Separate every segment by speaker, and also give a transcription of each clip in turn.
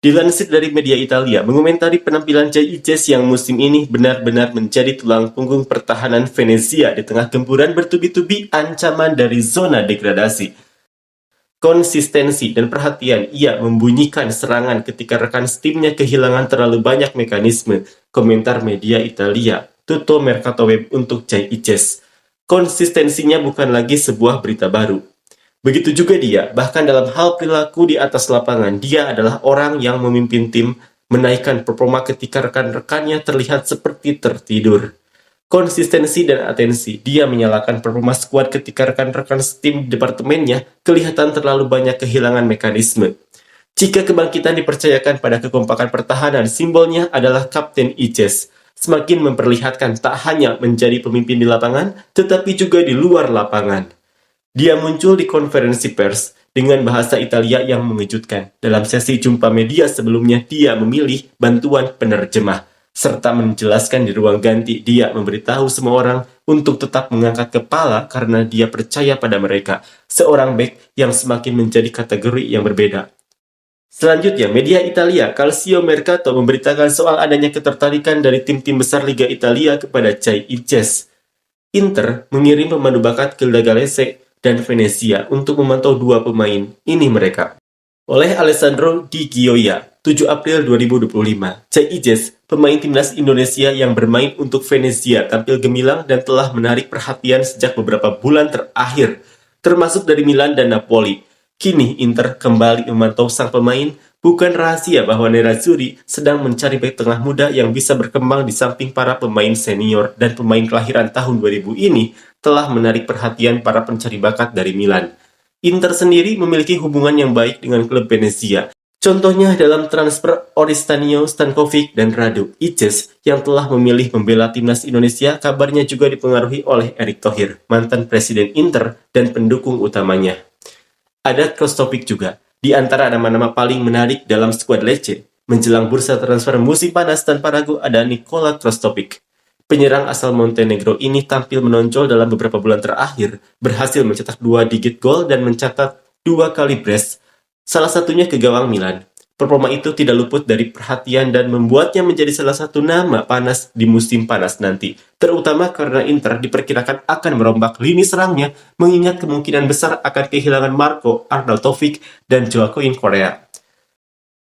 Speaker 1: Dilansir dari media Italia, mengomentari penampilan Jay Ices yang musim ini benar-benar menjadi tulang punggung pertahanan Venezia di tengah gempuran bertubi-tubi ancaman dari zona degradasi. Konsistensi dan perhatian ia membunyikan serangan ketika rekan timnya kehilangan terlalu banyak mekanisme, komentar media Italia, Tutto Mercato Web untuk Jay Ices. Konsistensinya bukan lagi sebuah berita baru. Begitu juga dia, bahkan dalam hal perilaku di atas lapangan, dia adalah orang yang memimpin tim, menaikkan performa ketika rekan-rekannya terlihat seperti tertidur. Konsistensi dan atensi, dia menyalakan performa skuad ketika rekan-rekan tim departemennya kelihatan terlalu banyak kehilangan mekanisme. Jika kebangkitan dipercayakan pada kekompakan pertahanan, simbolnya adalah Kapten Ices, semakin memperlihatkan tak hanya menjadi pemimpin di lapangan, tetapi juga di luar lapangan. Dia muncul di konferensi pers dengan bahasa Italia yang mengejutkan. Dalam sesi jumpa media sebelumnya, dia memilih bantuan penerjemah, serta menjelaskan di ruang ganti dia memberitahu semua orang untuk tetap mengangkat kepala karena dia percaya pada mereka, seorang bek yang semakin menjadi kategori yang berbeda. Selanjutnya, media Italia Calcio Mercato memberitakan soal adanya ketertarikan dari tim-tim besar Liga Italia kepada Jay Ices. Inter mengirim pemandu bakat ke Galese dan Venezia untuk memantau dua pemain. Ini mereka. Oleh Alessandro Di Gioia, 7 April 2025. Jay Ices, pemain timnas Indonesia yang bermain untuk Venezia, tampil gemilang dan telah menarik perhatian sejak beberapa bulan terakhir, termasuk dari Milan dan Napoli. Kini Inter kembali memantau sang pemain. Bukan rahasia bahwa Nerazzurri sedang mencari bek tengah muda yang bisa berkembang di samping para pemain senior, dan pemain kelahiran tahun 2000 ini telah menarik perhatian para pencari bakat dari Milan. Inter sendiri memiliki hubungan yang baik dengan klub Venezia. Contohnya dalam transfer Oristanio Stankovic dan Radu. Ices yang telah memilih membela timnas Indonesia kabarnya juga dipengaruhi oleh Erick Thohir, mantan presiden Inter dan pendukung utamanya. Ada Krostopic juga. Di antara nama-nama paling menarik dalam skuad Lecce, menjelang bursa transfer musim panas tanpa ragu ada Nikola Krostopic. Penyerang asal Montenegro ini tampil menonjol dalam beberapa bulan terakhir, berhasil mencetak 2 digit gol dan mencatat 2 kali brace, salah satunya ke gawang Milan. Performa itu tidak luput dari perhatian dan membuatnya menjadi salah satu nama panas di musim panas nanti, terutama karena Inter diperkirakan akan merombak lini serangnya mengingat kemungkinan besar akan kehilangan Marco Arnautovic dan Joaquin Correa.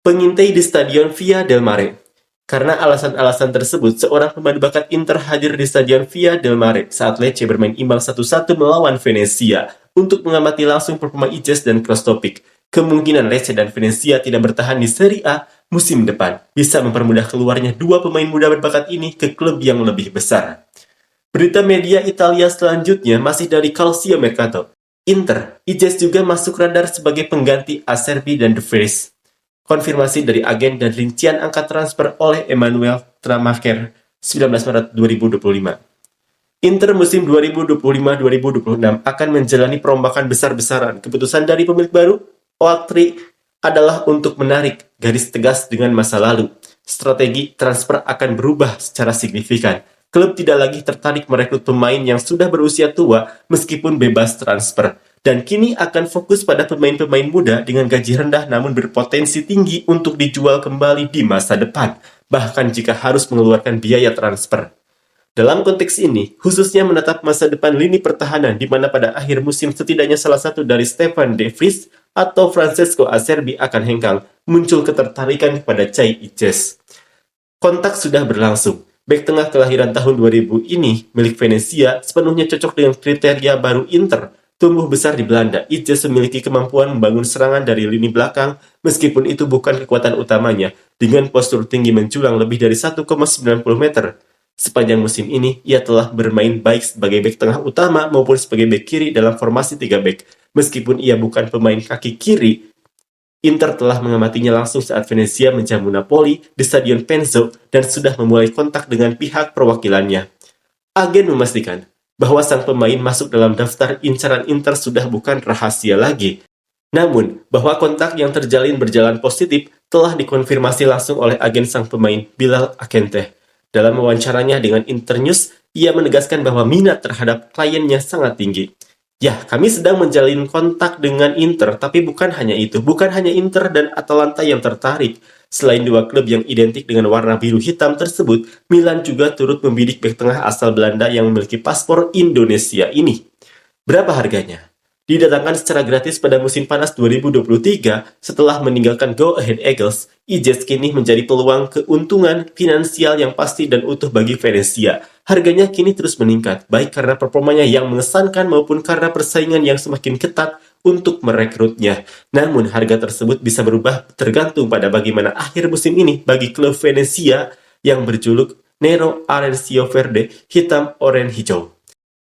Speaker 1: Pengintai di Stadion Via del Mare. Karena alasan-alasan tersebut, seorang pemandu bakat Inter hadir di Stadion Via del Mare saat Lecce bermain imbang 1-1 melawan Venezia untuk mengamati langsung performa Ices dan Krostopic. Kemungkinan Lecce dan Venezia tidak bertahan di Serie A musim depan bisa mempermudah keluarnya dua pemain muda berbakat ini ke klub yang lebih besar. Berita media Italia selanjutnya masih dari Calcio Mercato. Inter, Ices juga masuk radar sebagai pengganti Acerbi dan De Vries. Konfirmasi dari agen dan rincian angka transfer oleh Emmanuel Tramacher, 19 Maret 2025. Inter musim 2025-2026 akan menjalani perombakan besar-besaran. Keputusan dari pemilik baru, Oatri, adalah untuk menarik garis tegas dengan masa lalu. Strategi transfer akan berubah secara signifikan. Klub tidak lagi tertarik merekrut pemain yang sudah berusia tua meskipun bebas transfer, dan kini akan fokus pada pemain-pemain muda dengan gaji rendah namun berpotensi tinggi untuk dijual kembali di masa depan, bahkan jika harus mengeluarkan biaya transfer. Dalam konteks ini, khususnya menatap masa depan lini pertahanan di mana pada akhir musim setidaknya salah satu dari Stefan De Vries atau Francesco Acerbi akan hengkang, muncul ketertarikan kepada Jay Ices. Kontak sudah berlangsung. Bek tengah kelahiran tahun 2000 ini, milik Venezia, sepenuhnya cocok dengan kriteria baru Inter. Tumbuh besar di Belanda, Ices memiliki kemampuan membangun serangan dari lini belakang, meskipun itu bukan kekuatan utamanya, dengan postur tinggi menjulang lebih dari 1,90 meter. Sepanjang musim ini, ia telah bermain baik sebagai bek tengah utama maupun sebagai bek kiri dalam formasi 3 bek. Meskipun ia bukan pemain kaki kiri, Inter telah mengamatinya langsung saat Venezia menjamu Napoli di Stadion Penzo dan sudah memulai kontak dengan pihak perwakilannya. Agen memastikan bahwa sang pemain masuk dalam daftar incaran Inter sudah bukan rahasia lagi. Namun, bahwa kontak yang terjalin berjalan positif telah dikonfirmasi langsung oleh agen sang pemain, Bilal Akente. Dalam wawancaranya dengan Internews, ia menegaskan bahwa minat terhadap kliennya sangat tinggi. Ya, kami sedang menjalin kontak dengan Inter, tapi bukan hanya itu. Bukan hanya Inter dan Atalanta yang tertarik. Selain dua klub yang identik dengan warna biru hitam tersebut, Milan juga turut membidik bek tengah asal Belanda yang memiliki paspor Indonesia ini. Berapa harganya? Didatangkan secara gratis pada musim panas 2023 setelah meninggalkan Go Ahead Eagles, Ijes kini menjadi peluang keuntungan finansial yang pasti dan utuh bagi Venezia. Harganya kini terus meningkat, baik karena performanya yang mengesankan maupun karena persaingan yang semakin ketat untuk merekrutnya. Namun harga tersebut bisa berubah tergantung pada bagaimana akhir musim ini bagi klub Venezia yang berjuluk Nero Arencio Verde, hitam oranye hijau.